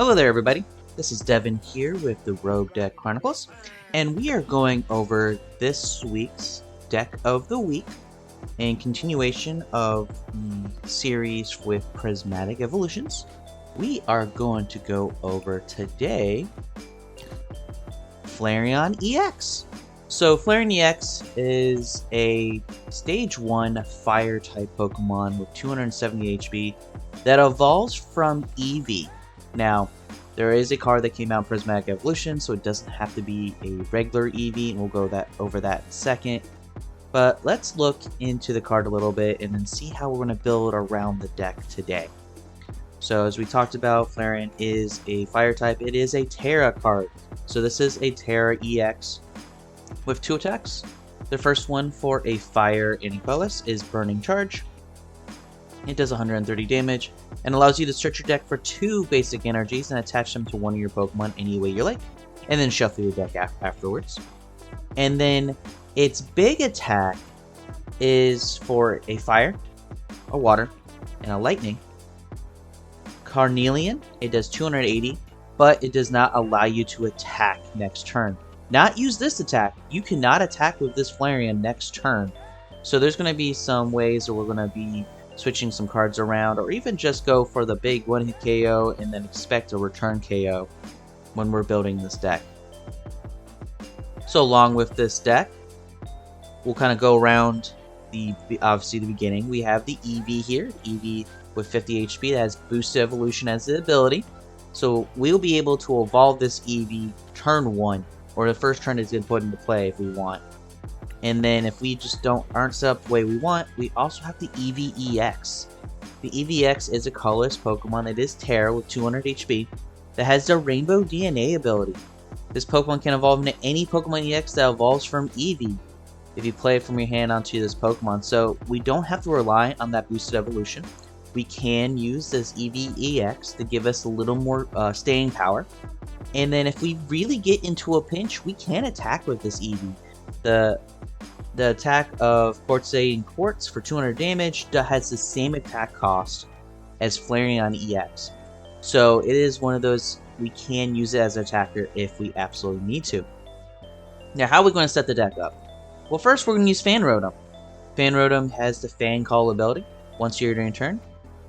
Hello there everybody, this is Devin here with the Rogue Deck Chronicles, and we are going over this week's Deck of the Week in continuation of the series with Prismatic Evolutions. We are going to go over today Flareon EX. So Flareon EX is a Stage 1 Fire type Pokemon with 270 HP that evolves from Eevee. Now, there is a card that came out in Prismatic Evolution, so it doesn't have to be a regular Eevee, and we'll go over that in a second. But let's look into the card a little bit and then see how we're going to build around the deck today. So as we talked about, Flareon is a Fire type. It is a Tera card. So this is a Tera EX with 2 attacks. The first one for a Fire and a bonus is Burning Charge. It does 130 damage and allows you to search your deck for 2 basic energies and attach them to one of your Pokemon any way you like, and then shuffle your deck afterwards. And then its big attack is for a Fire, a Water, and a Lightning. Carnelian, it does 280, but it does not allow you to attack next turn. Not use this attack. You cannot attack with this Flareon next turn. So there's going to be some ways that we're going to be switching some cards around, or even just go for the big one-hit KO and then expect a return KO when we're building this deck. So along with this deck, we'll kind of go around obviously the beginning. We have the Eevee here, Eevee with 50 HP that has boosted evolution as the ability. So we'll be able to evolve this Eevee turn 1, or the first turn is going to put into play if we want. And then if we just aren't set up the way we want, we also have the Eevee EX. The Eevee EX is a colorless Pokemon. It is Tera with 200 HP that has the Rainbow DNA ability. This Pokemon can evolve into any Pokemon EX that evolves from Eevee if you play it from your hand onto this Pokemon. So we don't have to rely on that boosted evolution. We can use this Eevee EX to give us a little more staying power. And then if we really get into a pinch, we can attack with this Eevee. The attack of Quartzating Quartz for 200 damage has the same attack cost as Flareon EX. So it is one of those, we can use it as an attacker if we absolutely need to. Now, how are we going to set the deck up? Well, first we're going to use Fan Rotom. Fan Rotom has the Fan Call ability once during your turn.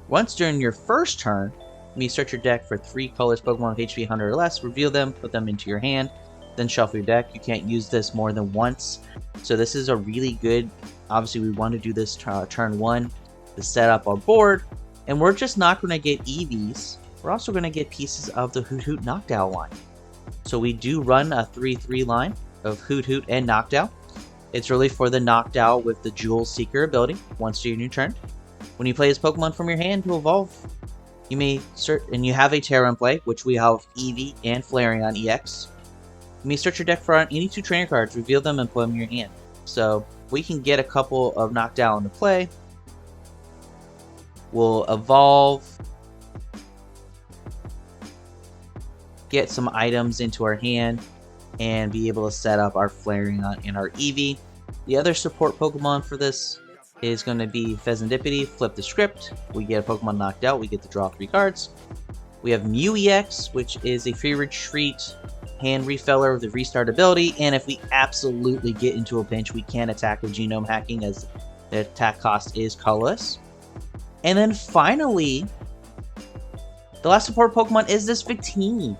Once during your first turn, when you search your deck for 3 colors Pokemon with HP 100 or less, reveal them, put them into your hand, then shuffle your deck. You can't use this more than once. So this is a really good, obviously we want to do this turn 1 to set up our board. And we're just not going to get Eevees. We're also going to get pieces of the Hoothoot Noctowl line. So we do run a 3-3 line of Hoothoot and Noctowl. It's really for the Noctowl with the Jewel Seeker ability once during your turn. When you play this Pokemon from your hand to evolve, you may and you have a Tera in play, which we have Eevee and Flareon EX. You may search your deck for any 2 trainer cards, reveal them, and put them in your hand. So we can get a couple of Noctowl into play. We'll evolve, get some items into our hand, and be able to set up our Flareon and our Eevee. The other support Pokemon for this is going to be Fezandipiti. Flip the script. We get a Pokemon knocked out. We get to draw 3 cards. We have Mew EX, which is a free retreat hand refiller with the restart ability. And if we absolutely get into a pinch, we can attack with genome hacking as the attack cost is colorless. And then finally, the last support Pokemon is this Victini.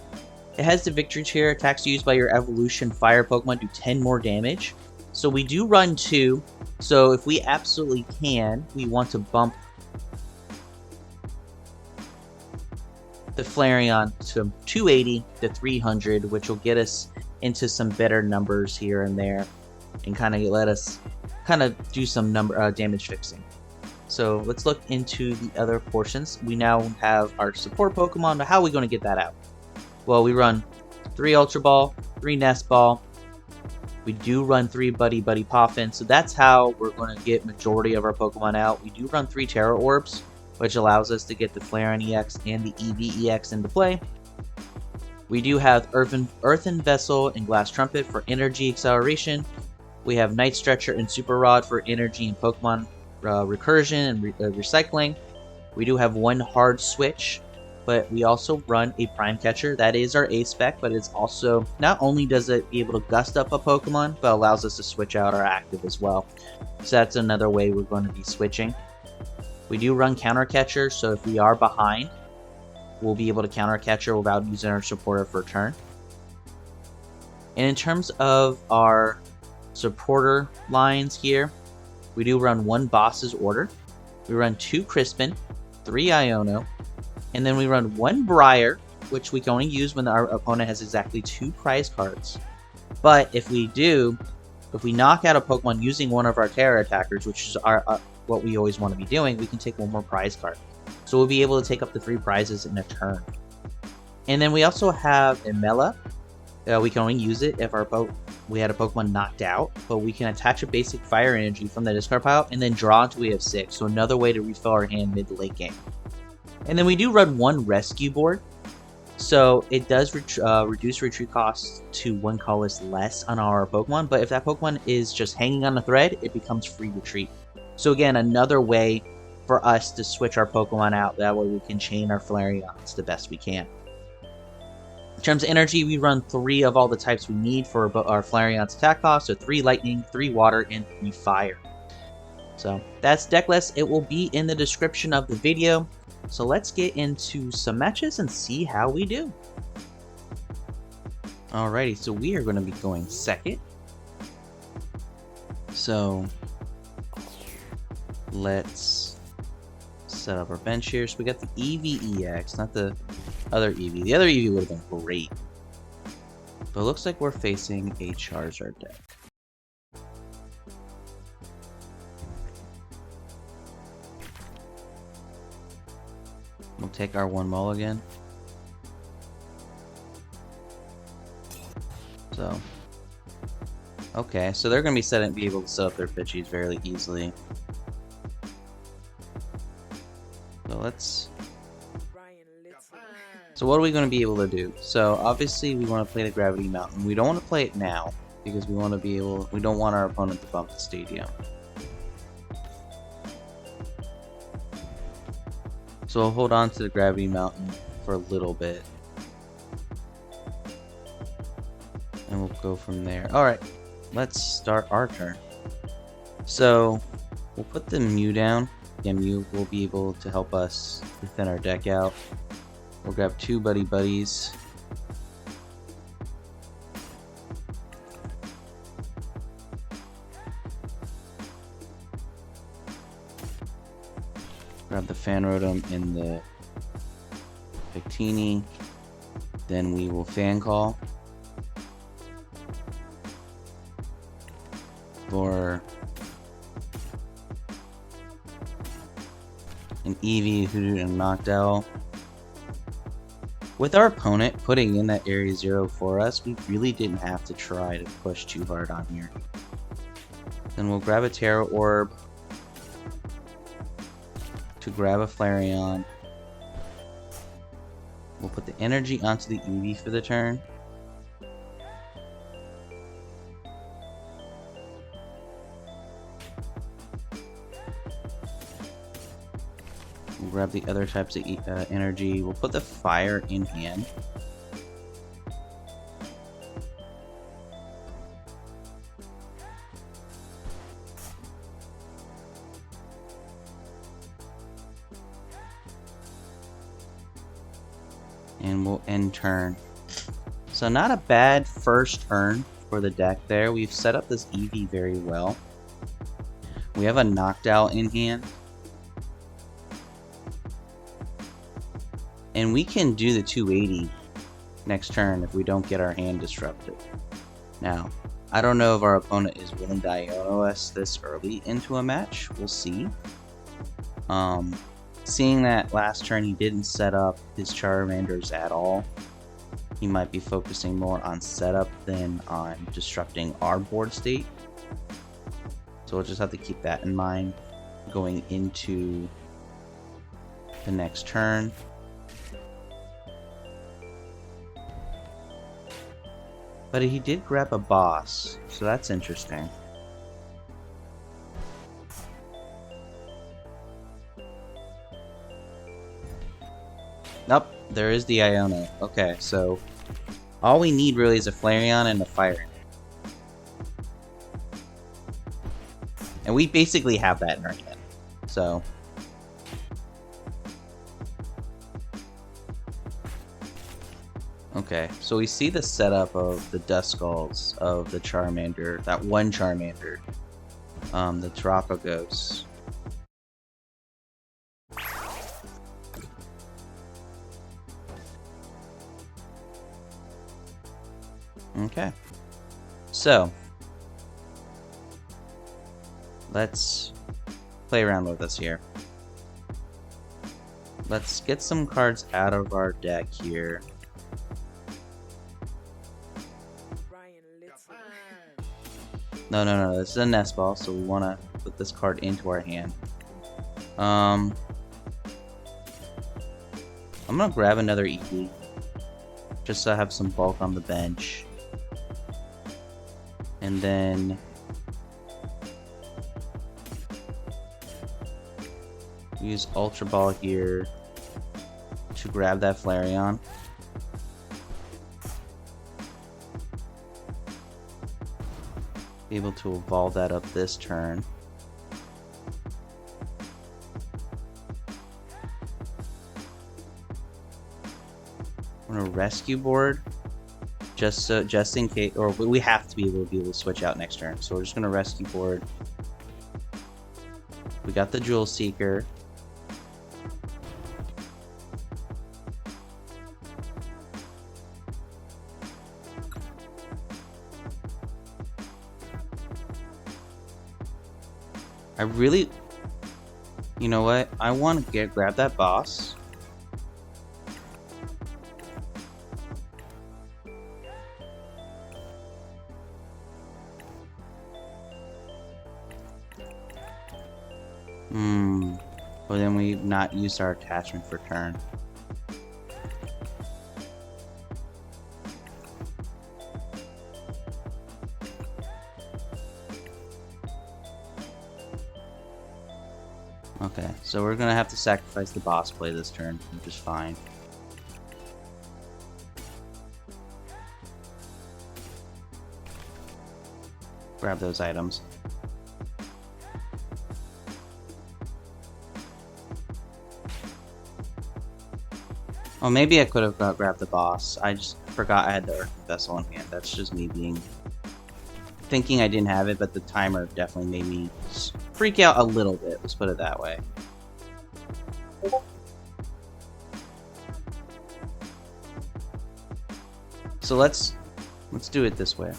It has the Victory Chair. Attacks used by your Evolution Fire Pokemon do 10 more damage. So we do run 2. So if we absolutely can, we want to bump the Flareon to 280 to 300, which will get us into some better numbers here and there, and kind of let us do some damage fixing. So let's look into the other portions. We now have our support Pokemon, but how are we going to get that out? Well, we run 3 Ultra Ball, 3 Nest Ball. We do run 3 Buddy-Buddy Poffin, so that's how we're going to get majority of our Pokemon out. We do run 3 Tera Orbs, which allows us to get the Flareon EX and the Eevee EX into play. We do have Earthen Vessel and Glass Trumpet for energy acceleration. We have Night Stretcher and Super Rod for energy and Pokemon recursion and recycling. We do have 1 hard switch but we also run a Prime Catcher. That is our A spec, but it's also, not only does it be able to gust up a Pokemon, but allows us to switch out our active as well. So that's another way we're going to be switching. We do run Counter Catcher, so if we are behind, we'll be able to Counter Catcher without using our supporter for a turn. And in terms of our supporter lines here, we do run 1 Boss's Order, we run 2 Crispin, 3 Iono, and then we run 1 Briar, which we can only use when our opponent has exactly 2 prize cards. But if we knock out a Pokemon using one of our Tera attackers, which is what we always want to be doing, we can take 1 more prize card. So we'll be able to take up to 3 prizes in a turn. And then we also have a Mela. We can only use it if we had a Pokemon knocked out, but we can attach a basic fire energy from the discard pile and then draw until we have 6. So another way to refill our hand mid to late game. And then we do run 1 rescue board. So it does reduce retreat costs to 1 colorless less on our Pokemon, but if that Pokemon is just hanging on a thread, it becomes free retreat. So again, another way for us to switch our Pokemon out. That way we can chain our Flareons the best we can. In terms of energy, we run 3 of all the types we need for our Flareon's attack cost. So 3 lightning, 3 water, and 3 fire. So that's deck list. It will be in the description of the video. So let's get into some matches and see how we do. Alrighty, so we are going to be going second. So let's set up our bench here. So we got the Eevee EX, not the other Eevee. The other Eevee would have been great. But it looks like we're facing a Charizard deck. We'll take our 1 mulligan. So, okay, so they're going to be able to set up their Pidgeys fairly easily. So let's. So what are we going to be able to do? So obviously we want to play the Gravity Mountain. We don't want to play it now because we want to be able. We don't want our opponent to bump the stadium. So we'll hold on to the Gravity Mountain for a little bit. And we'll go from there. Alright, let's start our turn. So we'll put the Mew down. Yeah, Mew will be able to help us thin our deck out. We'll grab 2 Buddy-Buddies. Grab the Fan Rotom and the Victini. Then we will Fan Call for an Eevee, Hoothoot, and Noctowl. With our opponent putting in that Area 0 for us, we really didn't have to try to push too hard on here. Then we'll grab a Tera Orb to grab a Flareon. We'll put the energy onto the Eevee for the turn. We'll grab the other types of energy. We'll put the fire in hand. And we'll end turn. So not a bad first turn for the deck there. We've set up this Eevee very well. We have a Noctowl in hand. And we can do the 280 next turn if we don't get our hand disrupted. Now, I don't know if our opponent is willing to Iono us this early into a match. We'll see. Seeing that last turn he didn't set up his Charmanders at all, he might be focusing more on setup than on disrupting our board state. So we'll just have to keep that in mind going into the next turn. But he did grab a boss, so that's interesting. Nope, There is the Iono. Okay, so all we need really is a Flareon and a Fire. And we basically have that in our hand. So okay, so we see the setup of the Duskulls of the Charmander, that one Charmander, the Terapagos. Okay, so let's play around with this here. Let's get some cards out of our deck here. No, this is a Nest Ball, so we want to put this card into our hand. I'm gonna grab another Eevee, just so I have some bulk on the bench. And then use Ultra Ball here to grab that Flareon. Be able to evolve that up this turn. I'm gonna rescue board just in case, or we have to be able to switch out next turn. So we're just gonna rescue board. We got the Jewel Seeker. I really, you know what? I want to grab that boss. But then we've not used our attachment for turn. Okay, so we're gonna have to sacrifice the boss play this turn, which is fine. Grab those items. Oh, maybe I could have grabbed the boss. I just forgot I had the Earthen Vessel in hand. That's just me thinking I didn't have it, but the timer definitely made me freak out a little bit. Let's put it that way. So let's do it this way.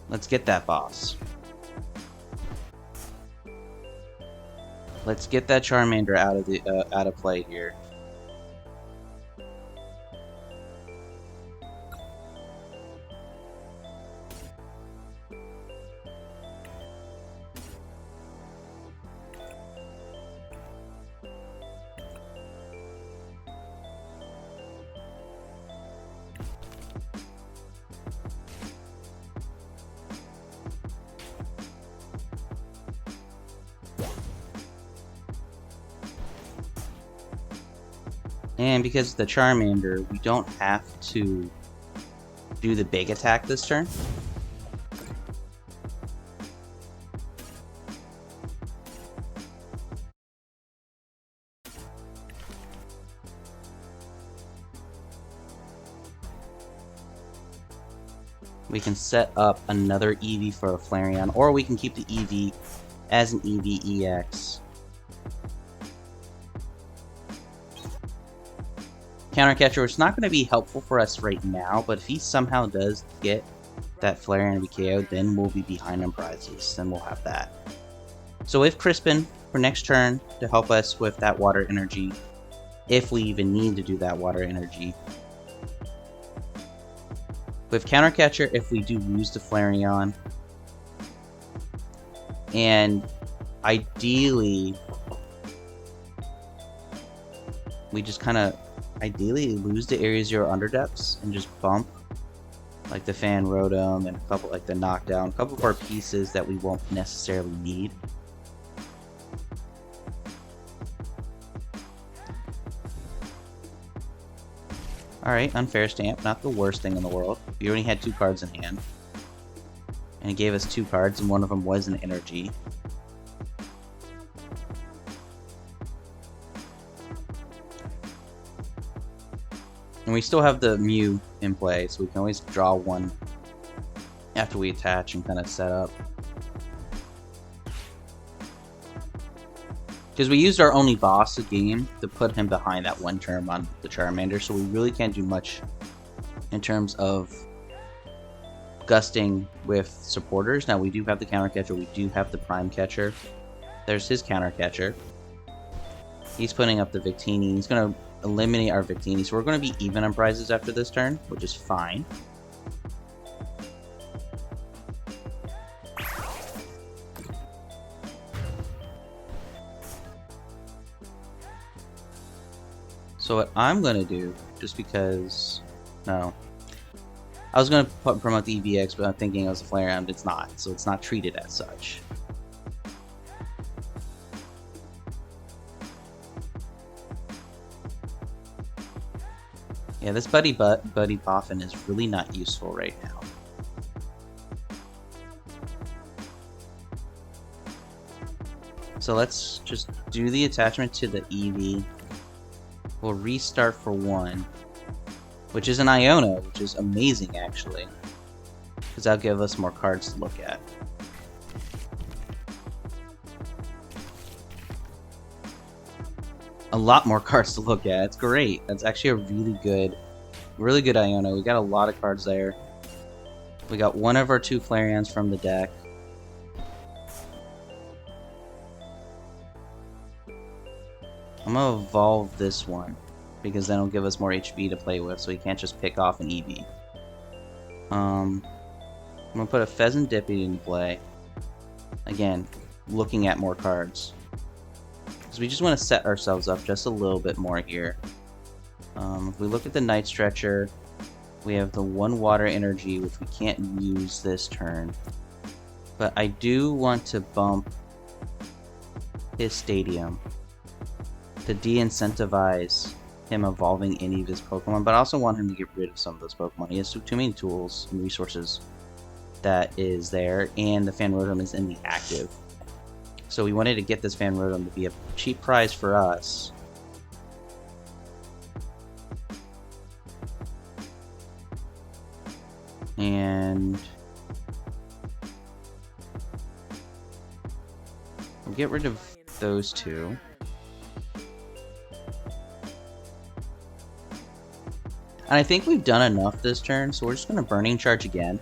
Let's get that boss. Let's get that Charmander out of play here. And because of the Charmander, we don't have to do the big attack this turn. We can set up another Eevee for a Flareon, or we can keep the Eevee as an Eevee EX. Countercatcher, it's not going to be helpful for us right now, but if he somehow does get that Flareon to be KO'd, then we'll be behind on prizes, then we'll have that. So with Crispin for next turn to help us with that water energy, if we even need to do that water energy. With Countercatcher, if we do lose the Flareon, and ideally, we just kind of lose the Area 0 Underdepths and just bump like the Fan Rotom and a couple like the Noctowl, a couple of our pieces that we won't necessarily need. Alright, unfair stamp, not the worst thing in the world. We only had 2 cards in hand. And it gave us 2 cards, and one of them was an energy. And we still have the Mew in play, so we can always draw one after we attach and kind of set up. Because we used our only boss of game to put him behind that one turn on the Charmander, so we really can't do much in terms of gusting with supporters. Now we do have the counter catcher, we do have the prime catcher. There's his counter catcher. He's putting up the Victini. He's going to eliminate our Victini, so we're going to be even on prizes after this turn, which is fine. So what I'm going to do, just because, no, I was going to promote the EVX, but I'm thinking it was a Flareon, it's not, so it's not treated as such. Yeah, this Buddy-Buddy Poffin is really not useful right now. So let's just do the attachment to the Eevee. We'll restart for 1, which is an Iono, which is amazing actually, because that'll give us more cards to look at. A lot more cards to look at. It's great. That's actually a really good Iono. We got a lot of cards there. We got one of our 2 Flareons from the deck. I'm gonna evolve this one because then it'll give us more HP to play with, so we can't just pick off an Eevee. I'm gonna put a Fezandipiti in play. Again, looking at more cards. Because we just want to set ourselves up just a little bit more here. If we look at the Night Stretcher, we have the 1 water energy, which we can't use this turn. But I do want to bump his Stadium to de-incentivize him evolving any of his Pokemon, but I also want him to get rid of some of those Pokemon. He has too many tools and resources that is there, and the Fan Rotom is in the active. So we wanted to get this Fan Rotom to be a cheap prize for us. And we'll get rid of those 2. And I think we've done enough this turn, so we're just going to Burning Charge again.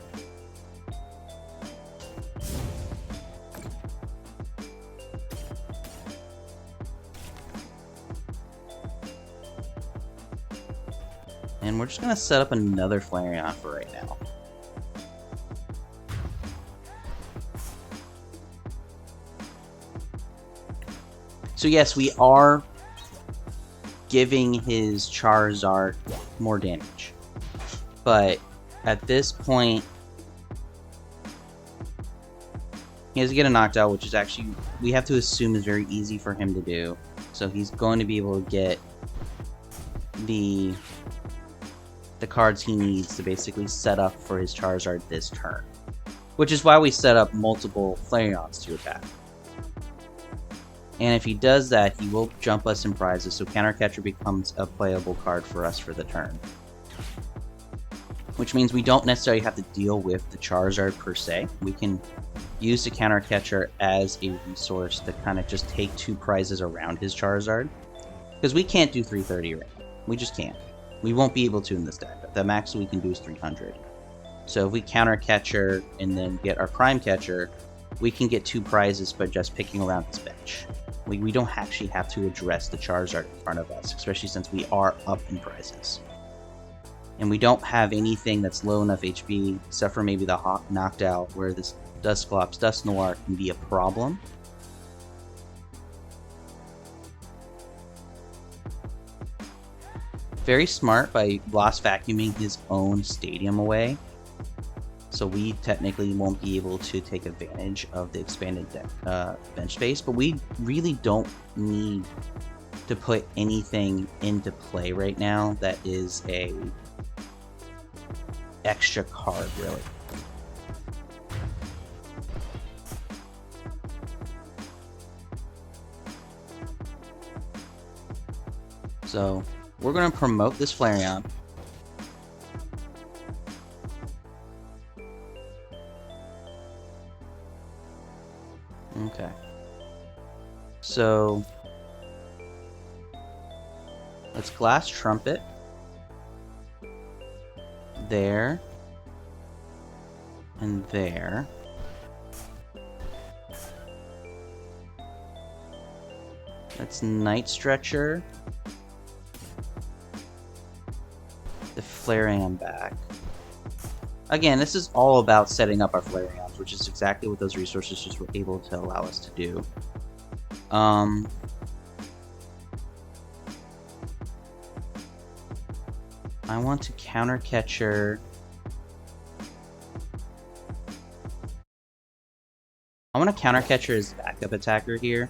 And we're just going to set up another Flareon for right now. So yes, we are giving his Charizard more damage. But at this point, he has to get a Noctowl, which is actually, we have to assume is very easy for him to do. So he's going to be able to get the cards he needs to basically set up for his Charizard this turn. Which is why we set up multiple Flareons to attack. And if he does that, he will jump us in prizes, so Counter Catcher becomes a playable card for us for the turn. Which means we don't necessarily have to deal with the Charizard per se. We can use the Counter Catcher as a resource to kind of just take 2 prizes around his Charizard. Because we can't do 330 right now. We just can't. We won't be able to in this deck. The max we can do is 300. So if we Counter Catcher and then get our Prime Catcher, we can get 2 prizes by just picking around his bench. We don't actually have to address the Charizard in front of us, especially since we are up in prizes. And we don't have anything that's low enough HP, except for maybe the Noctowl, where this Dusclops, Dusknoir can be a problem. Very smart by Lost vacuuming his own Stadium away. So we technically won't be able to take advantage of the expanded bench space, but we really don't need to put anything into play right now that is a extra card, really. So we're going to promote this Flareon. Okay. So let's Glass Trumpet. There. And there. That's Night Stretcher. The Flareon back. Again, this is all about setting up our Flareons, which is exactly what those resources just were able to allow us to do. I want to counter catcher. I want to counter catcher as backup attacker here,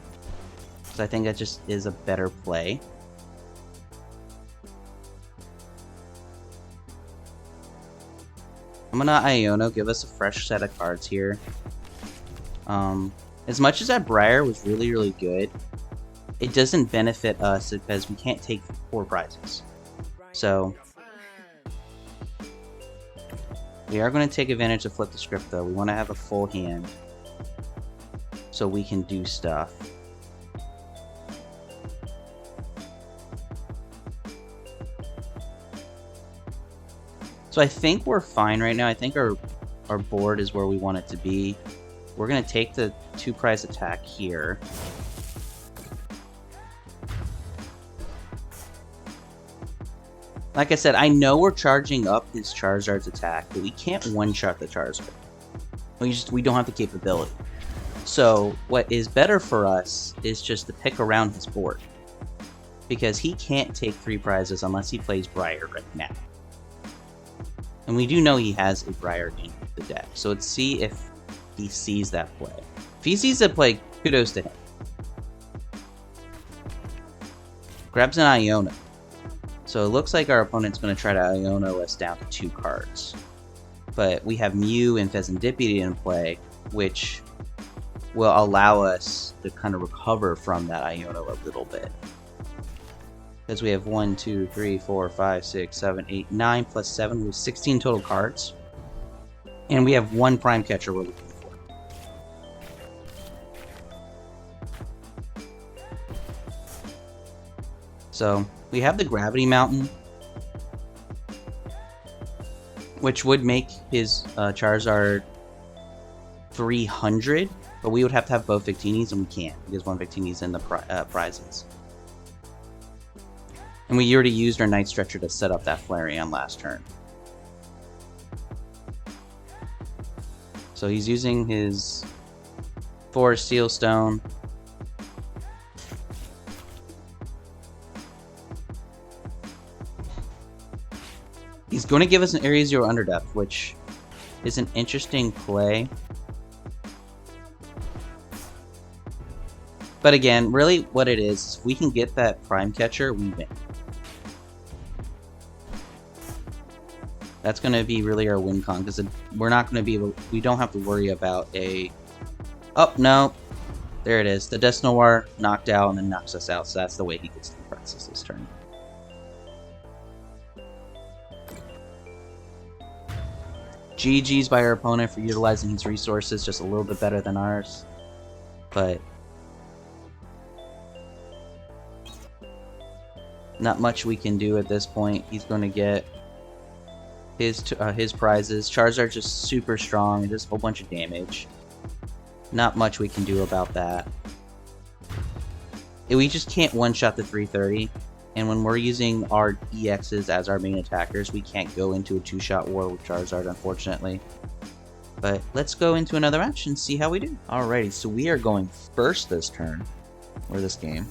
because I think that just is a better play. I'm gonna Iono, give us a fresh set of cards here. As much as that Briar was really, really good, it doesn't benefit us because we can't take 4 prizes. So we are going to take advantage of flip the script though. We want to have a full hand so we can do stuff. So I think we're fine right now. I think our board is where we want it to be. We're going to take the 2 prize attack here. Like I said, I know we're charging up his Charizard's attack, but we can't one-shot the Charizard. We don't have the capability. So what is better for us is just to pick around his board, because he can't take 3 prizes unless he plays Briar right now. And we do know he has a Briar in the deck, so let's see if he sees that play. If he sees that play, kudos to him. Grabs an Iono. So it looks like our opponent's going to try to Iono us down to 2 cards. But we have Mew and Fezandipiti in play, which will allow us to kind of recover from that Iono a little bit. Because we have 1, 2, 3, 4, 5, 6, 7, 8, 9 plus 7. We have 16 total cards. And we have 1 prime catcher we're looking for. So we have the Gravity Mountain, which would make his Charizard 300, but we would have to have both Victinis, and we can't because 1 Victini's in the prizes. And we already used our Night Stretcher to set up that Flareon last turn. So he's using his Forest Seal Stone. He's going to give us an Area 0 Underdepth, which is an interesting play. But again, really what it is, if we can get that Prime Catcher, we win. That's going to be really our win con, because we're not going to be able, we don't have to worry about a, oh no, there it is. The Desnoir knocked out and then knocks us out, so that's the way he gets the prizes this turn. GG's by our opponent for utilizing his resources just a little bit better than ours, but not much we can do at this point. He's going to get his prizes. Charizard just super strong and does a whole bunch of damage. Not much we can do about that. We just can't one-shot the 330. And when we're using our EXs as our main attackers, we can't go into a 2-shot war with Charizard, unfortunately. But let's go into another match and see how we do. Alrighty, so we are going first this turn, or this game.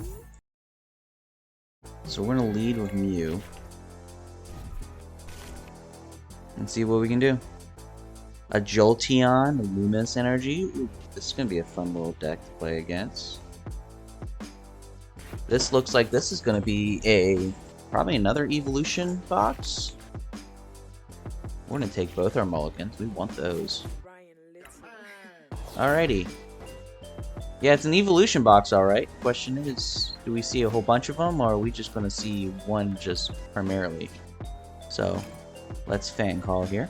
So we're going to lead with Mew. And see what we can do. A Jolteon, a Luminous Energy. Ooh, this is going to be a fun little deck to play against. This looks like this is going to be probably another Eeveelution box. We're going to take both our mulligans. We want those. Alrighty. Yeah, it's an Eeveelution box, alright. Question is, do we see a whole bunch of them, or are we just going to see one just primarily? So, let's fan call here.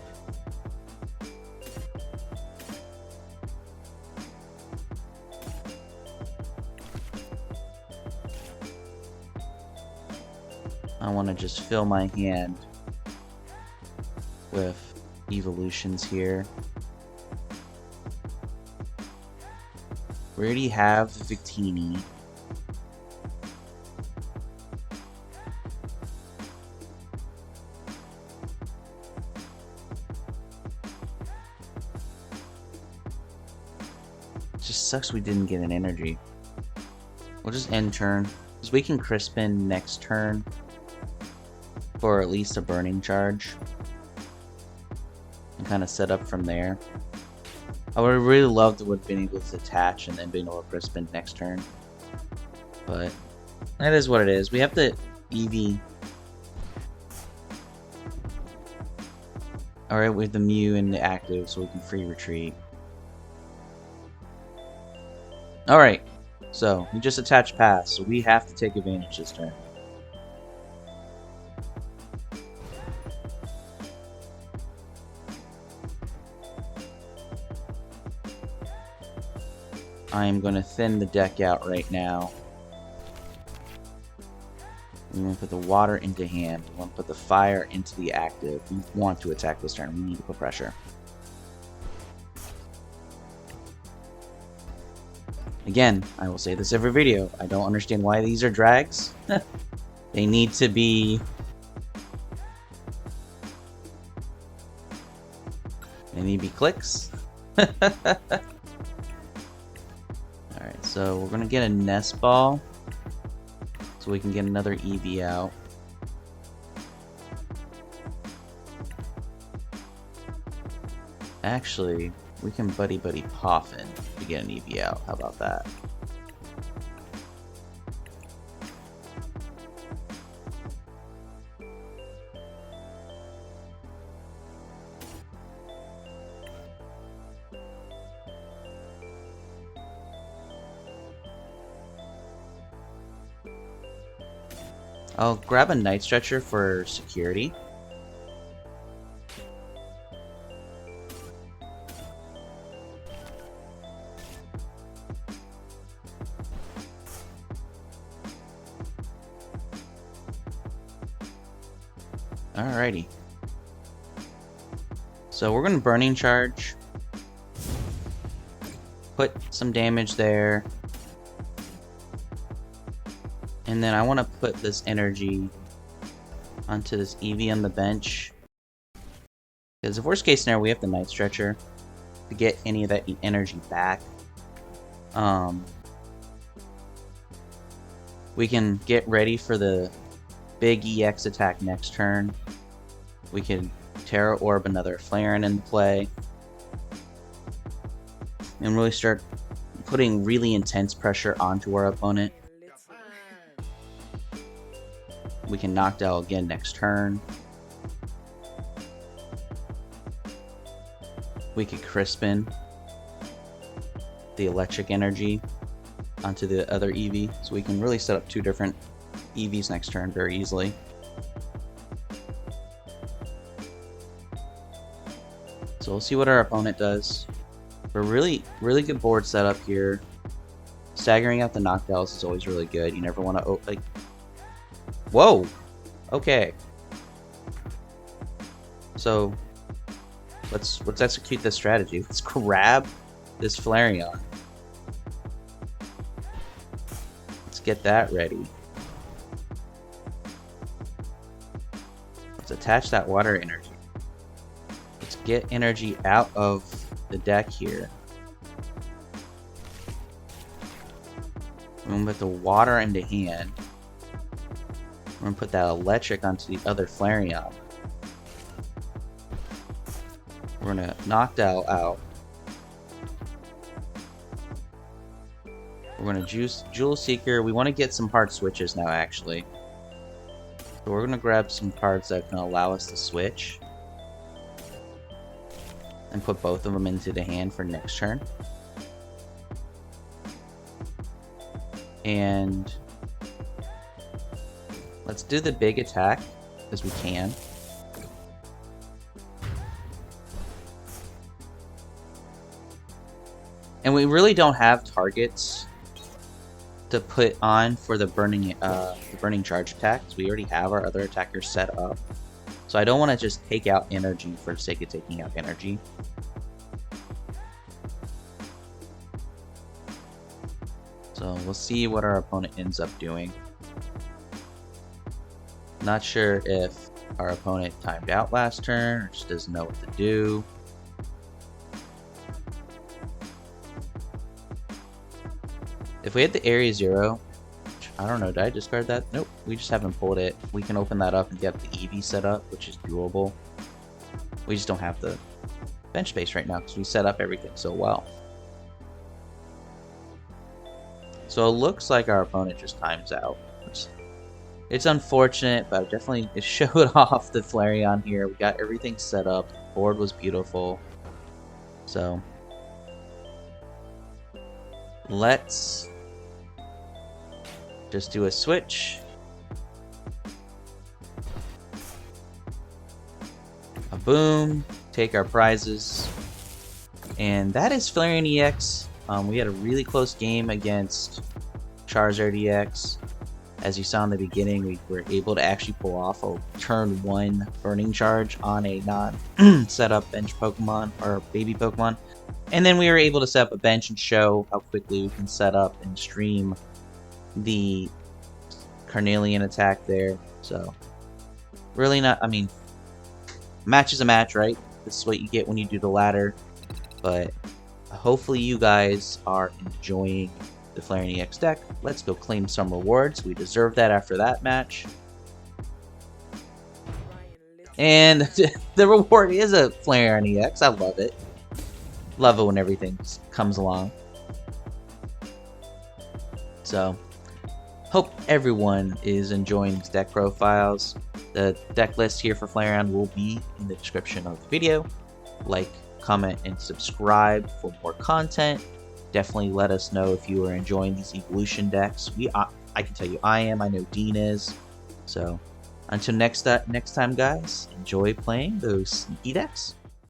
I want to just fill my hand with Eeveelutions here. We already have the Victini. It just sucks we didn't get an energy. We'll just end turn, because we can Crispin next turn for at least a burning charge and kind of set up from there. I would have really loved to have been able to attach and then being able to Crispin next turn, but that is what it is. We have the Eevee. Alright, with the Mew in the active, so we can free retreat. Alright, so we just attached pass, so we have to take advantage this turn. I am going to thin the deck out right now. I'm going to put the water into hand. I'm going to put the fire into the active. We want to attack this turn. We need to put pressure. Again, I will say this every video. I don't understand why these are drags. They need to be... They need to be clicks. Alright, so we're going to get a Nest Ball, so we can get another Eevee out. Actually, we can Buddy-Buddy Poffin to get an Eevee out. How about that? I'll grab a Night Stretcher for security. Alrighty. So we're going to Burning Charge. Put some damage there. And then I want to put this energy onto this Eevee on the bench. Because if worst case scenario, we have the Night Stretcher to get any of that energy back. We can get ready for the big EX attack next turn. We can Tera Orb another Flareon in play. And really start putting really intense pressure onto our opponent. We can Noctowl again next turn. We could Crispin the electric energy onto the other Eevee, so we can really set up two different Eevees next turn very easily. So we'll see what our opponent does. We're really good board setup here. Staggering out the Noctowls is always really good. You never want to like. Whoa! Okay. So let's execute this strategy. Let's grab this Flareon. Let's get that ready. Let's attach that water energy. Let's get energy out of the deck here. I'm gonna put the water into hand. We're going to put that electric onto the other Flareon. We're going to Noctowl out. We're going to Jewel Seeker. We want to get some hard switches now, actually. So we're going to grab some cards that can allow us to switch. And put both of them into the hand for next turn. And let's do the big attack as we can. And we really don't have targets to put on for the burning charge attacks. We already have our other attackers set up. So I don't want to just take out energy for the sake of taking out energy. So we'll see what our opponent ends up doing. Not sure if our opponent timed out last turn or just doesn't know what to do. If we had the Area 0, I don't know, did I discard that? Nope, we just haven't pulled it. We can open that up and get the Eevee set up, which is doable. We just don't have the bench space right now because we set up everything so well. So it looks like our opponent just times out. It's unfortunate, but definitely it showed off the Flareon here. We got everything set up. The board was beautiful. So let's just do a switch. A boom. Take our prizes. And that is Flareon EX. We had a really close game against Charizard EX. As you saw in the beginning, we were able to actually pull off a turn 1 burning charge on a non-setup bench Pokemon or baby Pokemon. And then we were able to set up a bench and show how quickly we can set up and stream the Carnelian attack there. So, really not, I mean, match is a match, right? This is what you get when you do the ladder. But hopefully you guys are enjoying the Flareon EX deck. Let's go claim some rewards. We deserve that after that match. And the reward is a Flareon EX. I love it. Love it when everything comes along. So, hope everyone is enjoying these deck profiles. The deck list here for Flareon will be in the description of the video. Like, comment, and subscribe for more content. Definitely let us know if you are enjoying these evolution decks. I can tell you I am. I know Dean is. So, until next time, guys, enjoy playing those sneaky decks.